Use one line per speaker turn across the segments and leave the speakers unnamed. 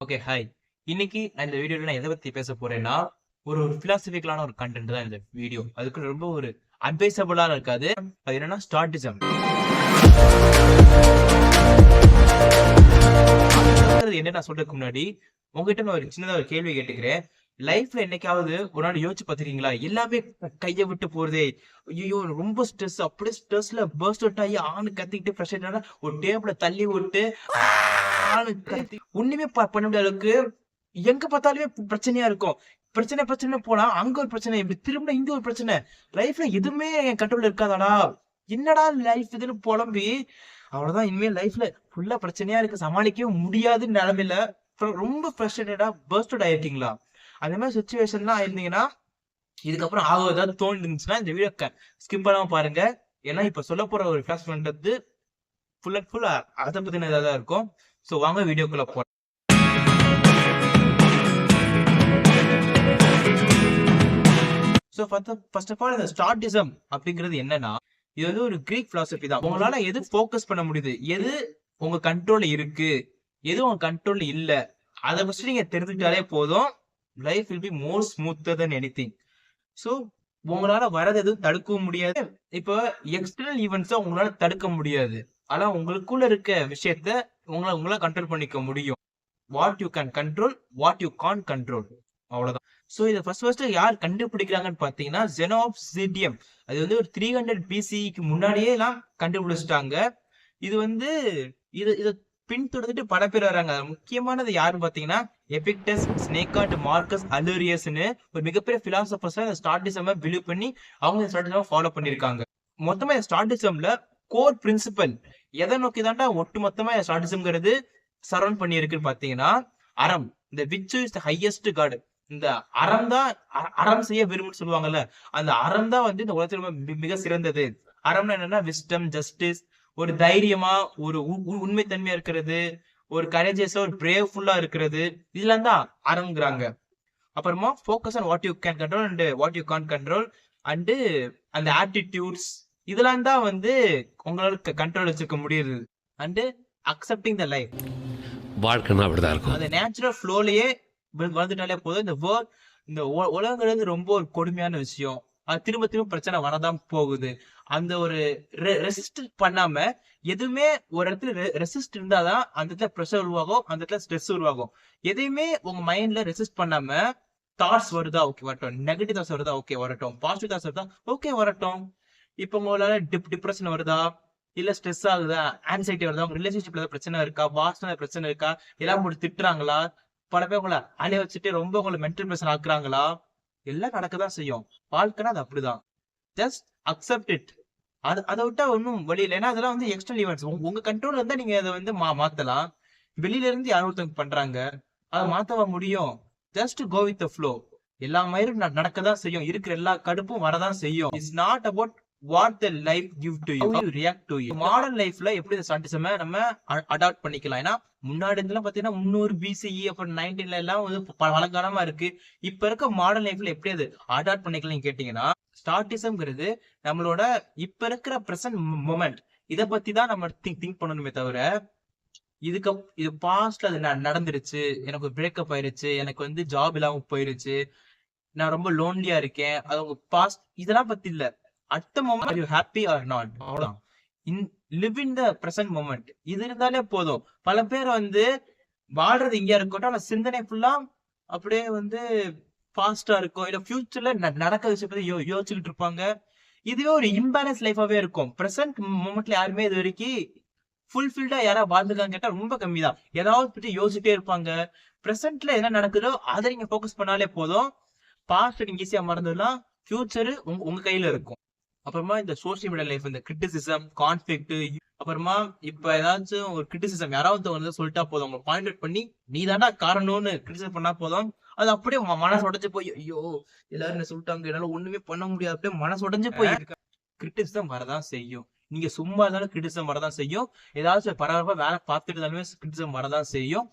Okay, hi. இன்னைக்கு நான் இந்த வீடியோல நான் எதை பத்தி பேச போறேன்னா, ஒரு பிலாசபிக்கலான ஒரு கண்டென்ட் தான் இந்த வீடியோ. அதுக்கு ரொம்ப ஒரு அட்வைசபிளா இருக்காது. அது என்னன்னா ஸ்டார்டிசம். என்ன நான் சொல்றதுக்கு முன்னாடி உங்ககிட்ட நான் ஒரு சின்னதா ஒரு கேள்வி கேட்டுக்கிறேன். லைஃப்ல என்னைக்காவது ஒரு நாள் யோசிச்சு பாத்துருக்கீங்களா? எல்லாமே கைய விட்டு போறதே. ஐயோ, ரொம்ப ஸ்ட்ரெஸ், அப்படியே ஸ்ட்ரெஸ்ல பர்ஸ்ட் அவுட் ஆகி ஆணு கத்திக்கிட்டு ஃப்ரஸ்ட்ரேட் ஒரு டேபிள தள்ளி விட்டு ஆணு கத்தி ஒண்ணுமே பண்ண முடியாத அளவுக்கு எங்க பார்த்தாலுமே பிரச்சனையா இருக்கும். பிரச்சனை போனா அங்க ஒரு பிரச்சனை, இப்படி திரும்ப இங்க ஒரு பிரச்சனை. லைஃப்ல எதுவுமே என் கண்ட்ரோல்ல இருக்காதாடா? என்னடா லைஃப் இதுன்னு புலம்பி அவ்வளவுதான். இனிமேல் லைஃப்ல ஃபுல்லா பிரச்சனையா இருக்கு, சமாளிக்கவே முடியாத நிலைமையில ரொம்ப ஃப்ரஸ்ட்ரேட்டடா பர்ஸ்ட் அவுட் ஆயிருக்கீங்களா? அந்த மாதிரி சுச்சுவேஷன்லாம் ஆயிருந்தீங்கன்னா, இதுக்கப்புறம் ஏதாவது தோணி இருந்துச்சுன்னா இந்த வீடியோ ஸ்கிப் பண்ணாம பாருங்க. ஏன்னா இப்ப சொல்ல போற ஒரு கிளாஸ் பண்றது ஃபுல் அண்ட் ஃபுல் அதை பத்தின தான் இருக்கும். சோ வாங்க வீடியோக்குள்ள போறோம். சோ ஃபர்ஸ்ட் ஆஃப் ஆல் இந்த ஸ்டார்டிசம் அப்படிங்கிறது என்னன்னா, இது வந்து ஒரு கிரீக் பிலாசபி தான். உங்களால எது ஃபோக்கஸ் பண்ண முடியுது, எது உங்க கண்ட்ரோல்ல இருக்கு, எது உங்க கண்ட்ரோல்ல இல்ல, அதை ஃபர்ஸ்ட் நீங்க தெரிஞ்சுக்கிட்டாலே போதும். Life will be more smoother then anything. So உங்களால வரது எதுவும் தடுக்கவும் முடியாது. இப்போ எக்ஸ்டர்னல் ஈவெண்ட்ஸை உங்களால தடுக்க முடியாது. ஆனா உங்களுக்குள்ள இருக்க விஷயத்த உங்களால கண்ட்ரோல் பண்ணிக்க முடியும். What you can control, what you can't control, அவ்வளவுதான். சோ இதை ஃபர்ஸ்ட் யார் கண்டுபிடிக்கிறாங்கன்னு பாத்தீங்கன்னா ஜெனோ ஆஃப் சிடிஎம். அது வந்து ஒரு 300 பிசிக்கு முன்னாடியே எல்லாம் கண்டுபிடிச்சிட்டாங்க. இது வந்து இதை பின்தொடர்ந்துட்டு பல பேர் வராங்க. முக்கியமானது யாருன்னு பாத்தீங்கன்னா எபிக்டஸ், ஸ்னேகாட், மார்க்கஸ் அலூரியஸ்னு ஒரு மிகப்பெரிய பிலாசபர்ஸ் இந்த ஸ்டார்டிசம் பிலீவ் பண்ணி அவங்க ஸ்டார்டிசம் ஃபாலோ பண்ணிருக்காங்க. மொத்தமா இந்த ஸ்டார்டிசம்ல கோர் பிரின்சிபல் எதை நோக்கி தாண்டா ஒட்டு மொத்தமா ஸ்டார்டிசம்ங்கிறது சரௌண்ட் பண்ணி இருக்குன்னு பாத்தீங்கன்னா அறம். இந்த which is the highest god. இந்த அறம் தான் அறம் செய்ய விரும்புன்னு சொல்லுவாங்கல்ல, அந்த அறம் தான் வந்து இந்த உலகத்துல மிக சிறந்தது. அறம்னா என்னன்னா விஸ்டம், ஜஸ்டிஸ், ஒரு தைரியமா, ஒரு உண்மைத்தன்மையா இருக்கிறது, ஒரு கரேஜியஸா, ஒரு பிரேவ்ஃபுல்லா இருக்கிறது, இதெல்லாம் தான் அறம்ங்கிறாங்க. அப்புறமா focus on what you can control and what you can't control and அந்த ஆட்டிடியூட்ஸ், இதெல்லாம் தான் வந்து உங்களால கண்ட்ரோல் வச்சுக்க முடியுது. And accepting the life.
வாழ்க்கைன்னா அப்படிதான் இருக்கும்.
அந்த நேச்சுரல் ஃப்ளோலயே வந்துட்டாலே போதும். இந்த உலகங்கிறது ரொம்ப ஒரு கொடுமையான விஷயம். அது திரும்ப திரும்ப பிரச்சனை வரதான் போகுது. அந்த ஒரு ரெசிஸ்ட் பண்ணாம எதுவுமே ஒரு இடத்துல ரெசிஸ்ட் இருந்தாதான் அந்த இடத்துல ப்ரெஷர் உருவாகும், அந்த இடத்துல ஸ்ட்ரெஸ் உருவாகும். எதையுமே உங்க மைண்ட்ல ரெசிஸ்ட் பண்ணாம தாட்ஸ் வருதா, ஓகே வரட்டும். நெகட்டிவ் தாட்ஸ் வருதா, ஓகே வரட்டும். பாசிட்டிவ் தாட்ஸ் வருதா, ஓகே வரட்டும். இப்ப உங்களால டிப்ரெஷன் வருதா, இல்ல ஸ்ட்ரெஸ் ஆகுதா, ஆன்சைட்டி வருதா, உங்க ரிலேஷன்ஷிப்ல ஏதாவது பிரச்சனை இருக்கா, பாஸ்ல பிரச்சனை இருக்கா, எல்லாம் போட்டு திட்டுறாங்களா, பல பேர் உங்களை அலைய வச்சுட்டு ரொம்ப உங்களை மென்டல் பிரஷர் ஆக்குறாங்களா, எல்லாம் நடக்கதான் செய்யும். வாழ்க்கைனா அது அப்படிதான். Just accept it. அதை விட்டா ஒன்னும் வழி இல்லை. ஏன்னா அதெல்லாம் வந்து எக்ஸ்டர்னல் ஈவெண்ட்ஸ். உங்க கண்ட்ரோல் இருந்தா நீங்க அதை வந்து மாத்தலாம். வெளியில இருந்து யாரோ ஒருத்தவங்க பண்றாங்க, அதை மாத்தவா முடியும்? Just go with the flow. எல்லா மயிரும் நடக்கதான் செய்யும், இருக்கிற எல்லா கடுப்பும் வரதான் செய்யும். It's not about what the life give to you, you react to you. Modern லைஃப்ல எப்படி இந்த ஸ்டார்டிசம் நம்ம அடாப்ட் பண்ணிக்கலாம்? ஏன்னா முன்னாடி இதெல்லாம் பாத்தீங்கன்னா 300 பிசிஇ அப்புறம் 19ல எல்லாம் வந்து பழங்காலமா இருக்கு. இப்ப இருக்க மாடர்ன் லைஃப்ல எப்படி அது அடாப்ட் பண்ணிக்கலாம் கேட்டீங்கன்னா, ஸ்டார்டிசம்ங்கிறது நம்மளோட இப்ப இருக்கிற பிரசன்ட் மொமெண்ட், இதை பத்தி தான் நம்ம திங்க் பண்ணணுமே தவிர இது பாஸ்ட்ல அது நடந்துருச்சு, எனக்கு ஒரு பிரேக்கப் ஆயிருச்சு, எனக்கு வந்து ஜாப் இல்லாம போயிருச்சு, நான் ரொம்ப லோன்லியா இருக்கேன், அது உங்க பாஸ்ட், இதெல்லாம் பத்தி இல்ல. At the moment you happy are not, அவ்வளவுதான். Live in the present moment. இது இருந்தாலே போதும். பல பேர் வந்து வாழ்றது இங்க இருக்கட்டும், ஆனா சிந்தனை ஃபுல்லா அப்படியே வந்து பாஸ்டா இருக்கும், இல்ல ஃபியூச்சர்ல நடக்கிற விஷயம் பத்தி யோசிச்சுக்கிட்டு இருப்பாங்க. இதுவே ஒரு இம்பேலன்ஸ் லைஃபாவே இருக்கும். பிரசன்ட் மொமெண்ட்ல யாருமே இது வரைக்கும் ஃபுல்ஃபில்டா யாராவது வாழ்ந்துருக்காங்க கேட்டா ரொம்ப கம்மி தான். ஏதாவது பத்தி யோசிச்சுட்டே இருப்பாங்க. பிரசன்ட்ல என்ன நடக்குதோ அதை நீங்க ஃபோக்கஸ் பண்ணாலே போதும். பாஸ்ட் நீங்க ஈஸியா மறந்துடலாம், ஃபியூச்சர் உங்க கையில இருக்கும். அப்புறமா இந்த சோசியல் மீடியா லைஃப், இந்த கிரிட்டிசிசம், கான்ஃபிளிக்ட், அப்புறமா இப்ப ஏதாச்சும் ஒரு கிரிட்டிசிசம் யாராவது வந்து சொல்லிட்டா போதும், உங்களை பாயிண்ட் அவுட் பண்ணி நீ தாண்டா காரணம்னு கிரிட்டிசைஸ் பண்ணா போதும், அது அப்படியே மனசு உடஞ்சு போய் ஐயோ எல்லாரும் என்ன சொல்லிட்டாங்க, என்னால ஒண்ணுமே பண்ண முடியாது, அப்படியே மனசு உடஞ்சு போய் கிரிட்டிசிசம் வரதான் செய்யும். நீங்க சும்மா இருந்தாலும் கிரிட்டிசிசம் வரதான் செய்யும். ஏதாச்சும் பரபரப்பா வேலை பார்த்துட்டு இருந்தாலுமே கிரிட்டிசிசம் வரதான் செய்யும்.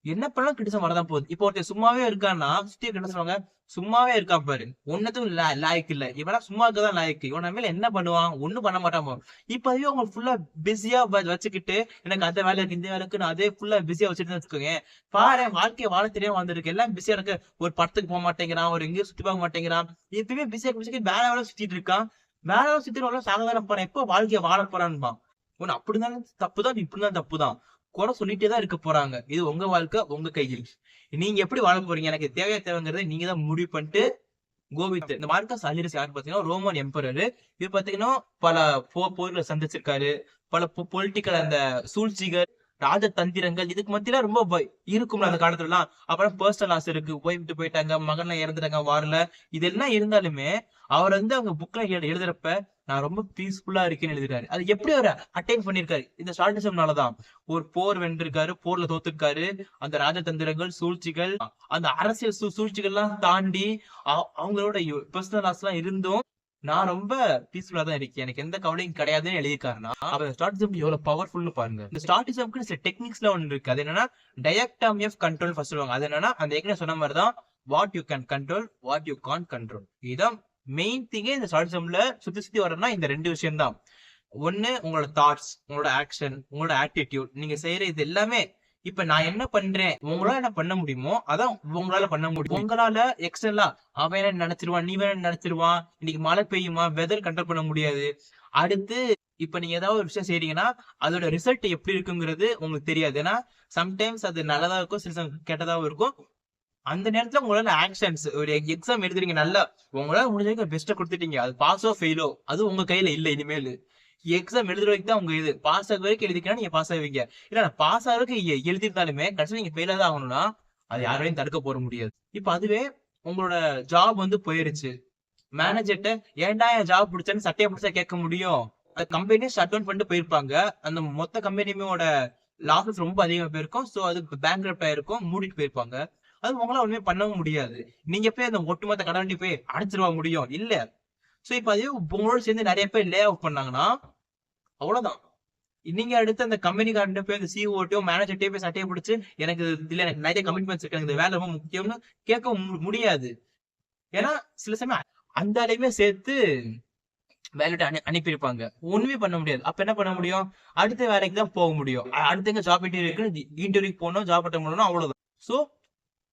என்ன பண்ணாலும் கிரிட்டிசம் வரதான் போகுது. இப்போ ஒருத்தன் சும்மாவே இருக்கான்னா சுத்தி இருக்க என்ன சொல்லுவாங்க, சும்மாவே இருக்கான் பாரு, ஒன்னதும் லாயக்கு இல்ல, இவனா சும்மா இருக்கதான் லாயக்கு, இவன் மேல என்ன பண்ணுவான், ஒண்ணும் பண்ண மாட்டான் போல. இப்ப அதுவே அவங்க ஃபுல்லா பிஸியா வச்சுக்கிட்டு எனக்கு அந்த வேலை இருக்கு இந்த வேலை இருக்கு நான் அதே ஃபுல்லா பிஸியா வச்சுட்டு வச்சுக்கோங்க. பாரு வாழ்க்கைய வாழ தெரியாம வந்திருக்கு, எல்லாம் பிஸியா இருக்கு. ஒரு படத்துக்கு போக மாட்டேங்கிறான், ஒரு எங்கேயும் சுத்தி பார்க்க மாட்டேங்கிறான், எப்பயுமே பிஸியா வேலை வேலை சுத்திட்டு இருக்கான். வேலை வேலை சுத்திட்டு சாகதான போறான், எப்போ வாழ்க்கைய வாழ போறான்பான். ஒண்ணு அப்படிதான் தப்புதான், இப்படிதான் தப்புதான், குறை சொல்லிட்டே தான் இருக்க போறாங்க. இது உங்க வாழ்க்கை, உங்க கையில். நீங்க எப்படி வாழ போறீங்க, எனக்கு தேவையா தேவைங்கிறத நீங்க தான் முடிவு பண்ணிட்டு கோவித். இந்த மார்க்கஸ் அலிரஸ் யாரு பாத்தீங்கன்னா ரோமன் எம்பரர். இது பாத்தீங்கன்னா பல போர்களை சந்திச்சிருக்காரு, பல பொலிட்டிக்கல் அந்த சூழ்ச்சிகள், ராஜதந்திரங்கள் இதுக்கு மத்தியில ரொம்ப இருக்கும்ல அந்த காலத்துல எல்லாம். அப்புறம் பர்சனல் லாஸ் இருக்கு, போயிட்டு போயிட்டாங்க, மகன்ல இறந்துட்டாங்க வார்ல. இதெல்லாம் இருந்தாலுமே அவர் வந்து அவங்க புக்ல எழுதுறப்ப நான் ரொம்ப பீஸ்ஃபுல்லா இருக்கேன்னு எழுதுறாரு. அது எப்படி அவர் அட்டைன் பண்ணிருக்காரு, இந்த ஷார்டிசம்னாலதான். ஒரு போர் வென்றிருக்காரு, போர்ல தோத்துருக்காரு, அந்த ராஜதந்திரங்கள் சூழ்ச்சிகள் அந்த அரசியல் சூழ்ச்சிகள் எல்லாம் தாண்டி அவங்களோட பர்சனல் லாஸ் எல்லாம் இருந்தும் நான் ரொம்ப பீஸ்ஃபுல்லா தான் இருக்கேன், எனக்கு எந்த கவலையும் கிடையாதுன்னு எழுதியிருக்காருன்னா அவர் ஸ்டார்டிசம் எவ்வளவு பவர்ஃபுல்னு பாருங்க. இந்த ஸ்டார்டிசம்க்கு சில டெக்னிக்ஸ்ல ஒன்று இருக்கு. அது என்னன்னா டயக்டாமி ஆஃப் கண்ட்ரோல் ஃபர்ஸ்ட் சொல்லுவாங்க. அது என்னன்னா அந்த ஏற்கனவே சொன்ன மாதிரி தான், what you can control, what you can't control. இதுதான் மெயின் திங்கே இந்த ஸ்டார்டிசம்ல சுத்தி சுத்தி வரணும்னா இந்த ரெண்டு விஷயம் தான். ஒண்ணு உங்களோட தாட்ஸ், உங்களோட ஆக்ஷன், உங்களோட ஆட்டிடியூட், நீங்க செய்யற இது எல்லாமே. இப்ப நான் என்ன பண்றேன், உங்களால என்ன பண்ண முடியுமோ அதான் உங்களால பண்ண முடியும். உங்களால எக்ஸ்டர்னலா அவன் என்ன நினைச்சிருவான், நீ வேணும் நினைச்சிருவான், இன்னைக்கு மழை பெய்யுமா, வெதர் கண்ட்ரோல் பண்ண முடியாது. அடுத்து இப்ப நீங்க ஏதாவது ஒரு விஷயம் செய்றீங்கன்னா அதோட ரிசல்ட் எப்படி இருக்குங்கிறது உங்களுக்கு தெரியாது. ஏன்னா சம்டைம்ஸ் அது நல்லதா இருக்கும், சில சமயம் கெட்டதாவும் இருக்கும். அந்த நேரத்துல உங்களால ஆக்ஷன்ஸ், ஒரு எக்ஸாம் எழுதுறீங்க, நல்லா உங்களால முடிஞ்ச பெஸ்ட்டை கொடுத்துட்டீங்க, அது பாஸோ ஃபெயிலோ அது உங்க கையில இல்ல. இனிமேல் எக்ஸாம் எழுதுற வரைக்கும் தான் உங்க இது, பாஸ் ஆக வரைக்கும் எழுதிக்கலாம், நீங்க பாஸ் ஆவீங்க. இல்ல பாஸ் ஆகிறதுக்கு எழுதிருந்தாலுமே கடைசியில் நீங்க ஃபெயிலா தான் ஆகணும்னா அது யாரையும் தடுக்க போற முடியாது. இப்ப அதுவே உங்களோட ஜாப் வந்து போயிருச்சு, மேனேஜர்ட்ட ஏன்டா என் ஜாப் பிடிச்சேன்னு சட்டையை பிடிச்சா கேட்க முடியும்? அந்த கம்பெனியே ஷட் டவுன் பண்ணிட்டு போயிருப்பாங்க, அந்த மொத்த கம்பெனியோட லாசஸ் ரொம்ப அதிகமா போயிருக்கும். சோ அது பேங்க்ரப்ட் ஆயிருக்கும், மூடிட்டு போயிருப்பாங்க. அது உங்களால ஒண்ணுமே பண்ணவும் முடியாது. நீங்க போய் அந்த ஒட்டுமொத்த கடை போய் அடைச்சிருவா முடியும் இல்ல. சோ இப்ப அதே உங்களோட சேர்ந்து நிறைய பேர் லே ஆஃப் பண்ணாங்கன்னா அவ்வளவுதான். நீங்க அடுத்து அந்த கம்பெனிக்காரன் போய் அந்த சிஓட்டோ மேனேஜர்ட்டே போய் சட்டையை பிடிச்சு எனக்கு இதுல எனக்கு நிறைய கமிட்மெண்ட்ஸ் இருக்கு, இந்த வேலை ரொம்ப முக்கியம்னு கேட்க முடியாது. ஏன்னா சில சமயம் அந்த அளவுமே சேர்த்து வேலைட்டு அனுப்பியிருப்பாங்க, ஒண்ணுமே பண்ண முடியாது. அப்ப என்ன பண்ண முடியும், அடுத்த வேலைக்கு தான் போக முடியும். அடுத்த எங்க ஜாப் இன்டர்வியூ இருக்கு, இன்டர்வியூக்கு போகணும், ஜாப் அட்டன் பண்ணணும், அவ்வளவுதான். சோ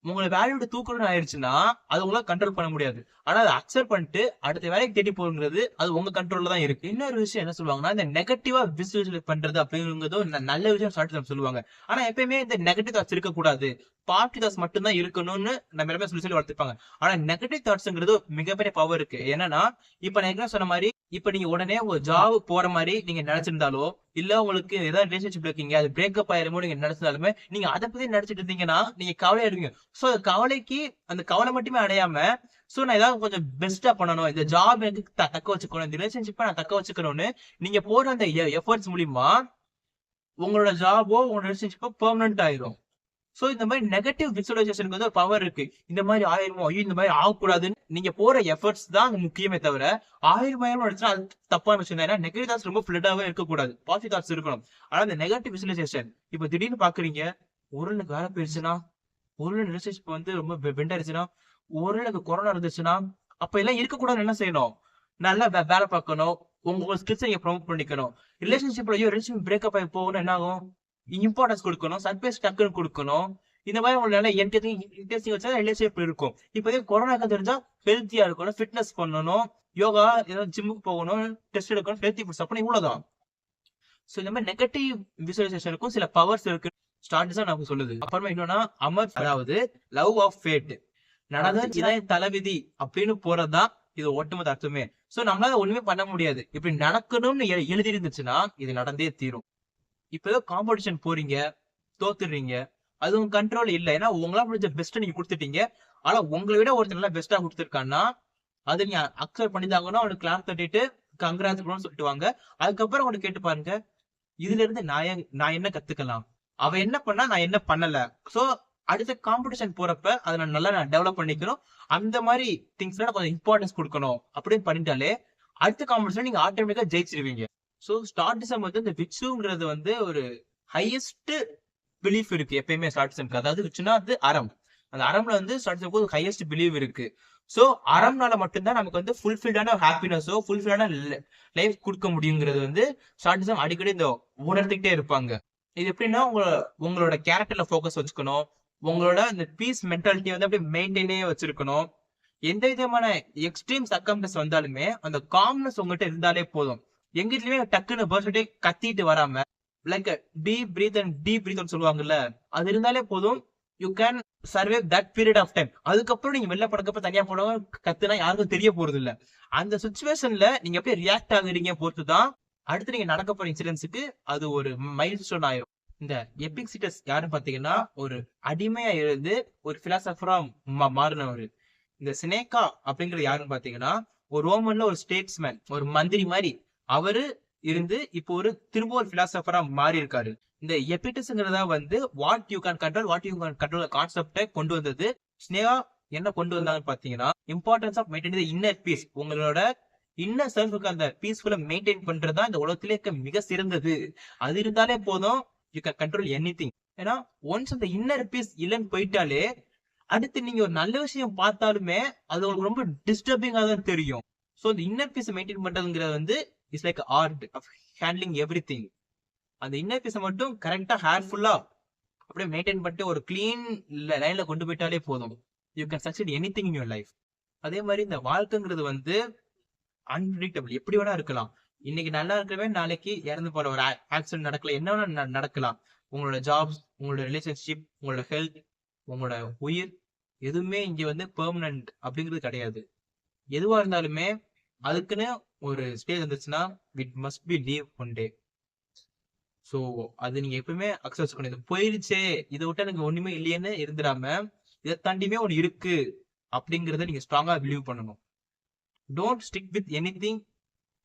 உங்களை வேலையோட தூக்கணும்னு ஆயிடுச்சுன்னா அது உங்களால கண்ட்ரோல் பண்ண முடியாது. ஆனா அதை அக்செப்ட் பண்ணிட்டு அடுத்த வேலைக்கு தேடி போகிறது அது உங்க கண்ட்ரோல்ல தான் இருக்கு. இன்னொரு விஷயம் என்ன சொல்லுவாங்கன்னா, இந்த நெகட்டிவா விசுவலைஸ் பண்றது அப்படிங்கிறதும் நல்ல விஷயம் ஸ்டார்ட் சொல்லுவாங்க. ஆனா எப்பயுமே இந்த நெகட்டிவ் தாட்ஸ் இருக்க கூடாது, பாசிட்டிவ் தாட்ஸ் மட்டும் தான் இருக்கணும்னு நம்ம எல்லாமே சொல்லி வளர்த்துப்பாங்க. ஆனா நெகட்டிவ் தாட்ஸ்ங்கிறது மிகப்பெரிய பவர் இருக்கு. என்னன்னா இப்ப நான் என்ன சொன்ன மாதிரி, இப்ப நீங்க உடனே ஒரு ஜாப் போற மாதிரி நீங்க நினைச்சிருந்தாலோ, இல்ல உங்களுக்கு ஏதாவது ரிலேஷன்ஷிப் இருக்கீங்க அது பிரேக்கப் ஆயிருமோ நீங்க நினைச்சிருந்தாலுமே, நீங்க அதை பத்தி நினைச்சிட்டு இருந்தீங்கன்னா நீங்க கவலையா இருவீங்க. சோ கவலைக்கு அந்த கவலை மட்டுமே அடையாம, சோ நான் ஏதாவது கொஞ்சம் பெஸ்டா பண்ணணும், இந்த ஜாப் எனக்கு தக்க வச்சுக்கணும், இந்த ரிலேஷன்ஷிப்பை நான் தக்க வச்சுக்கணும்னு நீங்க போற அந்த எஃபர்ட்ஸ் மூலியமா உங்களோட ஜாபோ உங்களோட ரிலேஷன்ஷிப்போ பெர்மனன்ட் ஆயிரும். சோ இந்த மாதிரி நெகட்டிவ் விசுவலைசேஷனுக்கு வந்து ஒரு பவர் இருக்கு. இந்த மாதிரி ஆயிருமோ, ஐயோ இந்த மாதிரி ஆகக்கூடாதுன்னு நீங்க போற எஃபர்ட்ஸ் தான் முக்கியமே தவிர, ஆயிரம் அடிச்சுன்னா அது தப்பான விஷயம் தான். ஏன்னா நெகட்டிவ் தாட்ஸ் ரொம்ப ஃபிளட்டாவே இருக்கக்கூடாது, பாசிட்டிவ் தாட்ஸ் இருக்கணும். ஆனா இந்த நெகட்டிவ் விசுவலைசேஷன், இப்ப திடீர்னு பாக்குறீங்க ஒரு எனக்கு வேலை போயிருச்சுன்னா, ஒரு ரிலேஷன்ஷிப் வந்து ரொம்ப பெண்ட் ஆயிடுச்சுன்னா, ஒரு எனக்கு கொரோனா இருந்துச்சுன்னா, அப்ப எல்லாம் இருக்கக்கூடாதுன்னு என்ன செய்யணும், நல்லா வேலை பார்க்கணும், உங்க ஸ்கில்ஸ் நீங்க ப்ரொமோட் பண்ணிக்கணும். ரிலேஷன்ஷிப்ல ரிலேஷன்ஷிப் பிரேக்கப் ஆகி போகணும், என்ன ஆகும், இம்பார்ட்டன்ஸ் கொடுக்கணும், சர்ப்ரைஸ் டக்குன்னு கொடுக்கணும். இந்த மாதிரி உங்களால இன்ட்ரெஸ்டிங் வச்சா ரிலேஷன்ஷிப் இருக்கும். இப்போதே கொரோனாக்கு தெரிஞ்சா ஹெல்த்தியா இருக்கணும், ஃபிட்னஸ் பண்ணணும், யோகா ஏதாவது ஜிம்முக்கு போகணும், டெஸ்ட் எடுக்கணும், ஹெல்த்தி ஃபுட்ஸ் அப்படி இவ்வளவுதான். சோ இந்த மாதிரி நெகட்டிவ் விசுவலைசேஷனுக்கும் சில பவர்ஸ் இருக்கு, ஸ்டார்டிஸா நமக்கு சொல்லுது. அப்புறமா இன்னொன்னா அமர், அதாவது லவ் ஆஃப் ஃபேட், நடந்தது இதான் தலைவிதி அப்படின்னு போறதுதான் இது ஒட்டுமொத்த அர்த்தமே. சோ நம்மளால ஒண்ணுமே பண்ண முடியாது, இப்படி நடக்கணும்னு எழுதி இருந்துச்சுன்னா இது நடந்தே தீரும். இப்ப ஏதோ காம்படிஷன் போறீங்க, தோத்துடுறீங்க, அது உங்க கண்ட்ரோல் இல்ல. ஏன்னா உங்களால முடிஞ்ச பெஸ்ட் நீங்க கொடுத்துட்டீங்க. ஆனா உங்களை விட ஒருத்தர் நல்லா பெஸ்டா கொடுத்துருக்கான்னா அது நீங்க அக்செப்ட் பண்ணிதாங்கன்னா அவனுக்கு கிளாப் தட்டிட்டு கங்க்ராட்ஸ் சொல்லிட்டு வாங்க. அதுக்கப்புறம் அவனுக்கு கேட்டு பாருங்க, இதுல இருந்து நான் என்ன கத்துக்கலாம், அவ என்ன பண்ணா நான் என்ன பண்ணல. சோ அடுத்த காம்படிஷன் போறப்ப அதை நான் டெவலப் பண்ணிக்கணும், அந்த மாதிரி திங்ஸ்ல கொஞ்சம் இம்பார்ட்டன்ஸ் கொடுக்கணும் அப்படின்னு பண்ணிட்டாலே அடுத்த காம்படிஷன் நீங்க ஆட்டோமேட்டிக்கா ஜெயிச்சிருவீங்க. சோ ஸ்டார்டிசம் வந்து இந்த விட்சுங்கிறது வந்து ஒரு ஹையஸ்ட் பிலீஃப் இருக்கு எப்பயுமே ஷார்ட்ஸம்க்கு. அதாவது வச்சுன்னா அது அறம். அந்த அறம்ல வந்து ஷார்ட்ஸம்க்கு ஒரு ஹையஸ்ட் பிலீவ் இருக்கு. சோ அறம்னால மட்டும்தான் நமக்கு வந்து ஃபுல்ஃபில்டான ஹாப்பினஸோ ஃபுல்ஃபில்டான லைஃப் கொடுக்க முடியுங்கிறது வந்து ஷார்ட்ஸம் அடிக்கடி இந்த உணர்த்திக்கிட்டே இருப்பாங்க. இது எப்படின்னா உங்களோட கேரக்டர்ல ஃபோக்கஸ் வச்சுக்கணும். உங்களோட அந்த பீஸ் மென்டாலிட்டி வந்து அப்படியே மெயின்டைனே வச்சிருக்கணும். எந்த விதமான எக்ஸ்ட்ரீம் சர்க்கம்ஸ்டன்ஸ் வந்தாலுமே அந்த காம்னஸ் உங்ககிட்ட இருந்தாலே போதும். எங்க வீட்லயுமே டக்குன்னு பர்சன்டே கத்திட்டு வராம like deep breath and deep breath சொல்லுவாங்கல்ல, அது இருந்தாலே போதும். You can survive that period of time. அதுக்கப்புறம் நீங்க வெளில படக்கப்ப தனியா போனவங்க கத்துனா யாருக்கும் தெரிய போறது இல்ல. அந்த சுச்சுவேஷன்ல நீங்க எப்படி ரியாக்ட் ஆகுறீங்க பொறுத்து தான் அடுத்து நீங்க நடக்க போற இன்சிடென்ட்ஸுக்கு அது ஒரு மைல் ஸ்டோன் ஆயிரும். இந்த எபிக்சிட்டஸ் யாருன்னு பாத்தீங்கன்னா ஒரு அடிமையா இருந்து ஒரு பிலாசபரா மாறினவர். இந்த சினேகா அப்படிங்கிறது யாருன்னு பாத்தீங்கன்னா ஒரு ரோமன்ல ஒரு ஸ்டேட்ஸ்மேன், ஒரு மந்திரி மாதிரி அவரு இருந்து இப்போ ஒரு திரும்ப ஒரு பிலாசபரா மாறி இருக்காரு. இந்த எபிக்டஸ்ங்கிறதா வந்து what you can control what you can control கான்செப்டை கொண்டு வந்தது. ஸ்னேகா என்ன கொண்டு வந்தாங்கன்னு பாத்தீங்கன்னா importance of maintain the inner peace. உங்களோட இன்னர் செல்ஃபுக்கு அந்த பீஸ்ஃபுல்லா மெயின்டைன் பண்றதா இந்த உலகத்திலே இருக்க மிக சிறந்தது. அது இருந்தாலே போதும், யூ கேன் கண்ட்ரோல் எனிதிங். ஏன்னா ஒன்ஸ் அந்த இன்னர் பீஸ் இல்லைன்னு போயிட்டாலே அடுத்து நீங்க ஒரு நல்ல விஷயம் பார்த்தாலுமே அது உங்களுக்கு ரொம்ப டிஸ்டர்பிங்கா தான் தெரியும். சோ இந்த இன்னர் பீஸ் மெயின்டைன் பண்றதுங்கிறது வந்து it's like art of handling everything. அந்த இன்னர் பீஸை மட்டும் கரெக்டா ஹேர்ஃபுல்லா அப்படியே மெயின்டைன் பண்ணிட்டு ஒரு கிளீன் லைன்ல கொண்டு போயிட்டாலே போதும். You can succeed anything in your life. அதே மாதிரி இந்த வாழ்க்கைங்கிறது வந்து அன்பிரிடிக்டபிள், எப்படி வேணா இருக்கலாம். இன்னைக்கு நல்லா இருக்கிறவே நாளைக்கு இறந்து போற ஒரு ஆக்சிடென்ட் நடக்கலாம், என்ன வேணா நடக்கலாம். உங்களோட ஜாப்ஸ், உங்களோட ரிலேஷன்ஷிப், உங்களோட ஹெல்த், உங்களோட உயிர் எதுவுமே இங்க வந்து பெர்மனன்ட் அப்படிங்கிறது கிடையாது. எதுவா இருந்தாலுமே அதுக்குன்னு ஒரு ஸ்டேஜ் வந்துச்சுன்னா it must be leave one day. So அது நீங்க எப்பவுமே அக்செப்ட் பண்ணி இது போயிருச்சே, இதை விட்டு எனக்கு ஒண்ணுமே இல்லையேன்னு இருந்துடாம இதை தாண்டியுமே ஒன்று இருக்கு அப்படிங்கிறத நீங்க ஸ்ட்ராங்கா பிலீவ் பண்ணணும். Don't stick with anything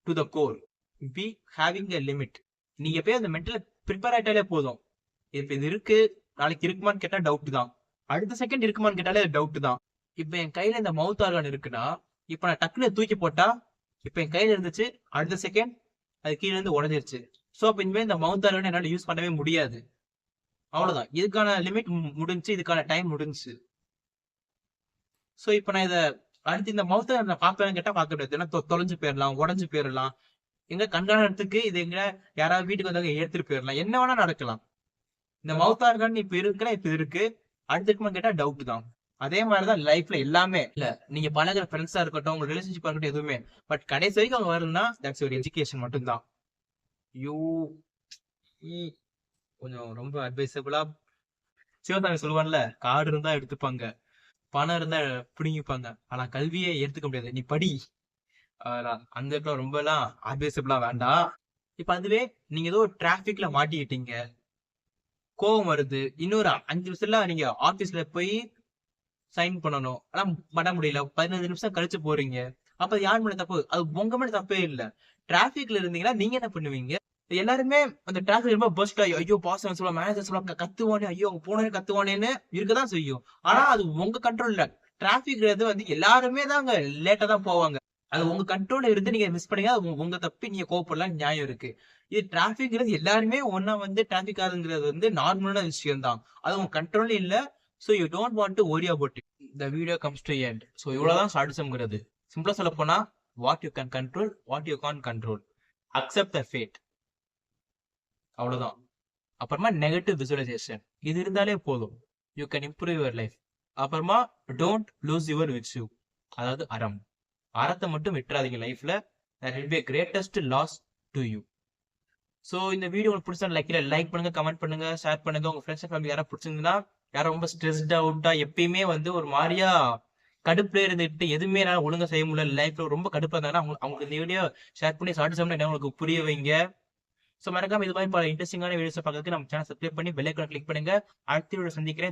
to the core. Be having a limit. நீங்க எப்பயும் அந்த மென்டல ப்ரிப்பேர் ஆயிட்டாலே போதும். இப்ப இது இருக்கு, நாளைக்கு இருக்குமான்னு கேட்டா டவுட் தான். அடுத்த செகண்ட் இருக்குமான்னு கேட்டாலே டவுட் தான். இப்ப என் கையில இந்த மவுத் ஆர்கான் இருக்குன்னா இப்ப நான் டக்குனு தூக்கி போட்டா இப்ப என் கையில இருந்துச்சு, அடுத்த செகண்ட் அது கீழே இருந்து உடஞ்சிருச்சு. சோ அப்ப இனிமே இந்த மவுத் ஆர்கான் என்னால யூஸ் பண்ணவே முடியாது. அவ்வளவுதான், இதுக்கான லிமிட் முடிஞ்சு, இதுக்கான டைம் முடிஞ்சு. சோ இப்ப நான் இதை அடுத்து இந்த மவுத் நான் பாப்பேன்னு கேட்டா பார்க்க முடியாது. ஏன்னா தொலைஞ்சு போயிடலாம், உடஞ்சு போயிடலாம். எங்க கண்காண இடத்துக்கு இது எங்க யாராவது வீட்டுக்கு வந்தாங்க எடுத்துட்டு போயிடலாம், என்ன வேணா நடக்கலாம். இந்த மவுத் ஆர்கான் இப்ப இருக்குன்னா இப்ப இருக்கு, அடுத்துக்குமா கேட்டா டவுட் தான். அதே மாதிரிதான் லைஃப்ல எல்லாமே. இல்ல நீங்க பழகிற ஃப்ரெண்ட்ஸா இருக்கட்டும், உங்க ரிலேஷன்ஷிப்பா இருக்கட்டும், எதுவுமே பட் கடைசி வரைக்கும் அவங்க வரணும்னா தட்ஸ் ஒரு எஜுகேஷன் மட்டும்தான். யூ கொஞ்சம் ரொம்ப அட்வைசபிளா சிவசாமி சொல்லுவான்ல, காடு இருந்தா எடுத்துப்பாங்க, பணம் இருந்தா பிடிங்கிப்பாங்க, ஆனா கல்வியை எடுத்துக்க முடியாது, நீ படி. அந்த இடத்துல ரொம்ப எல்லாம் அட்வைசபிளா வேண்டாம். இப்ப அதுவே நீங்க ஏதோ டிராபிக்ல மாட்டிக்கிட்டீங்க, கோவம் வருது, இன்னொரு 5 நிமிஷத்துல நீங்க ஆபீஸ்ல போய் சைன் பண்ணணும், ஆனா பண்ண முடியல, 15 நிமிஷம் கழிச்சு போறீங்க. அப்ப யார் மேல தப்பு? அது உங்க மேல தப்பே இல்ல. டிராபிக்ல இருந்தீங்கன்னா நீங்க என்ன பண்ணுவீங்க? எல்லாருமே அந்த டிராபிக் ரொம்ப பர்ஸ்ட் ஆகி ஐயோ பாஸ் சொல்லுவாங்க, மேனேஜர் சொல்லுவாங்க, கத்துவானே, ஐயோ அவங்க போனே கத்துவானேன்னு இருக்கதான் செய்யும். ஆனா அது உங்க கண்ட்ரோல் இல்ல. டிராபிக் வந்து எல்லாருமே தாங்க லேட்டா தான் போவாங்க. அது உங்க கண்ட்ரோல்ல இருந்து நீங்க மிஸ் பண்ணீங்க, அது உங்க தப்பி, நீங்க கோவப்படலாம், நியாயம் இருக்கு. இது டிராபிக்ங்கிறது எல்லாருமே ஒன்னா வந்து டிராபிக் ஆகுங்கிறது வந்து நார்மலான விஷயம் தான். அது உங்க கண்ட்ரோல்ல இல்ல. So you don't want to worry about it. The video comes to end. So இவ்வளவுதான் சாடிசம்ங்கிறது. சிம்பிளா சொல்ல போனா what you can control, what you can't control. Accept the fate. அவ்வளவுதான். அப்புறமா நெகட்டிவ் விசுவலைசேஷன், இது இருந்தாலே போதும். You can improve your life. அப்புறமா don't lose your virtue. அதாவது அறம். அறத்தை மட்டும் விட்டுறாதீங்க லைஃப்ல. That will be a greatest loss to you. So இந்த வீடியோ உங்களுக்கு பிடிச்சா லைக் பண்ணுங்க, கமெண்ட் பண்ணுங்க, ஷேர் பண்ணுங்க. உங்க ஃப்ரெண்ட்ஸ் அண்ட் ஃபேமிலி யாராவது பிடிச்சிருந்தா, யாரும் ரொம்ப ஸ்ட்ரெஸ்ட் அவுட்டா எப்பயுமே வந்து ஒரு மாதிரியா கடுப்புல இருந்துட்டு எதுவுமே என்னால ஒழுங்கா செய்ய முடியல, லைஃப்ல ரொம்ப கடுப்பா இருந்தாங்கன்னா அவங்களுக்கு இந்த வீடியோ ஷேர் பண்ணி சாட்டிசம்னா என்ன உங்களுக்கு புரிய வைங்க. ஸோ மறக்காம இது மாதிரி பல இன்ட்ரெஸ்டிங்கான வீடியோஸை பார்க்கறதுக்கு நம்ம சேனல் சப்ஸ்கிரைப் பண்ணி பெல் ஐகானை கிளிக் பண்ணுங்க. அடுத்த வீடியோ சந்திக்கிறேன்.